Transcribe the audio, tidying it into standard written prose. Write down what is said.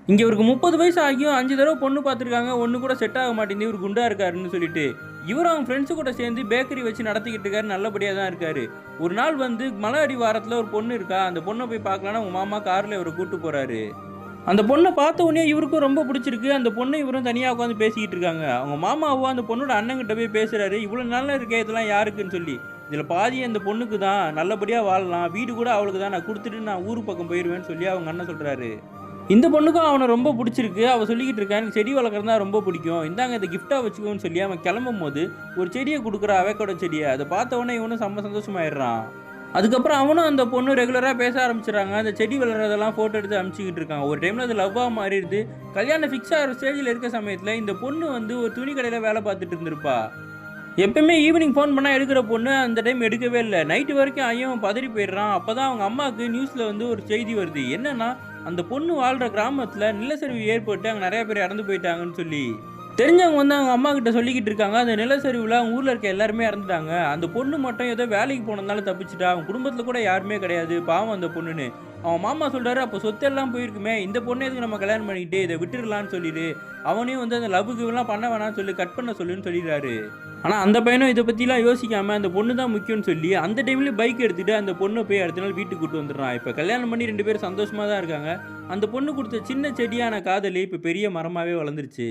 இங்க இவருக்கு 30 வயசு ஆகியும் 5 தடவ பொண்ணு பார்த்துருக்காங்க. ஒண்ணு கூட செட் ஆக மாட்டேங்குது. இவரு குண்டா இருக்காருன்னு சொல்லிட்டு. இவரும் அவங்க ஃப்ரெண்ட்ஸ் கூட சேர்ந்து பேக்கரி வச்சு நடத்திக்கிட்டு இருக்காரு. நல்லபடியா தான் இருக்காரு. ஒரு நாள் வந்து மலை அடிவாரத்துல ஒரு பொண்ணு இருக்கா. அந்த பொண்ண போய் பார்க்கலான்னு அவங்க மாமா கார்ல இவர கூட்டு போறாரு. அந்த பொண்ண பார்த்த உடனே இவருக்கும் ரொம்ப புடிச்சிருக்கு. அந்த பொண்ணும் இவரும் தனியா உட்காந்து பேசிக்கிட்டு இருக்காங்க. அவங்க மாமாவும் அந்த பொண்ணோட அண்ணன்கிட்ட போய் பேசுறாரு. "இவ்வளோ நாளா இருக்கே இதெல்லாம் யாருக்குன்னு?" சொல்லி. "இதில பாதி அந்த பொண்ணுக்கு தான். நல்லபடியா வாழலாம். வீடு கூட அவளுக்கு தான். நான் குடுத்துட்டு நான் ஊர் பக்கம் போயிருவேன்னு" சொல்லி அவங்க அண்ணன் சொல்றாரு. இந்த பொண்ணுக்கும் அவன ரொம்ப புடிச்சிருக்கு. அவ சொல்லிக்கிட்டு இருக்கா, "எனக்கு செடி வளர்க்குறது தான் ரொம்ப பிடிக்கும். இந்தாங்க இத கிஃப்ட்டா வச்சுக்கோன்னு" சொல்லி அவன் கிளம்பும்போது ஒரு செடிய குடுக்குறா, அவகேடோ செடிய. அத பார்த்த உடனே இவனும் செம்ம சந்தோஷமாயிடுறான். அதுக்கப்புறம் அவனும் அந்த பொண்ணும் ரெகுலரா பேச ஆரம்பிச்சுடுறாங்க. அந்த செடி வளர்றதெல்லாம் ஃபோட்டோ எடுத்து அனுப்பிச்சுக்கிட்டு இருக்கான். ஒரு டைம்ல அது லவ்வா மாறிடுது. கல்யாணம் ஃபிக்ஸ் ஆகுற ஸ்டேஜ்ல இருக்க சமயத்துல இந்த பொண்ணு வந்து ஒரு துணி கடையில வேலை பார்த்துட்டு இருந்திருப்பா. எப்பயுமே ஈவினிங் ஃபோன் பண்ணா எடுக்கிற பொண்ணு அந்த டைம் எடுக்கவே இல்ல. நைட் வரைக்கும் ஐயன் பதறி போயிடுறான். அப்பதான் அவங்க அம்மாக்கு நியூஸ்ல வந்து ஒரு செய்தி வருது. என்னன்னா, அந்த பொண்ணு வாழ்ற கிராமத்துல நிலச்சரிவு ஏற்பட்டு அங்க நெறைய பேர் இறந்து போயிட்டாங்கன்னு சொல்லி. தெரிஞ்சவங்க வந்து அவங்க அம்மாகிட்ட சொல்லிக்கிட்டு இருக்காங்க. அந்த நிலச்சரிவுல அவங்க ஊர்ல இருக்க எல்லாருமே இறந்துட்டாங்க. அந்த பொண்ணு மட்டும் ஏதோ வேலைக்கு போனதுனால தப்பிச்சுட்டா. அவங்க குடும்பத்துல கூட யாருமே கிடையாது. பாவம் அந்த பொண்ணுன்னு. அவன் மாமா சொல்றாரு, "அப்ப சொத்து எல்லாம் போயிருக்குமே. இந்த பொண்ண எதுக்கு நம்ம கல்யாணம் பண்ணிக்கிட்டு, இத விட்டுறலாம்ன்னு சொல்லிடு. அவனையும் வந்து அந்த லவ் கிவ்லாம் பண்ண வேணாம்னு சொல்லி கட் பண்ண சொல்லுன்னு" சொல்லிடுறாரு. ஆனா அந்த பையனும் இத பத்திலாம் யோசிக்காம அந்த பொண்ணு தான் முக்கியம்னு சொல்லி, அந்த டைம்லயே பைக் எடுத்துட்டு அந்த பொண்ண போய் அடுத்த நாள் வீட்டுக்கு கூட்டு வந்துடுறான். இப்ப கல்யாணம் பண்ணி 2 பேரும் சந்தோஷமா தான் இருக்காங்க. அந்த பொண்ணு குடுத்த சின்ன செடியான காதலி இப்ப பெரிய மரமாவே வளர்ந்துருச்சு.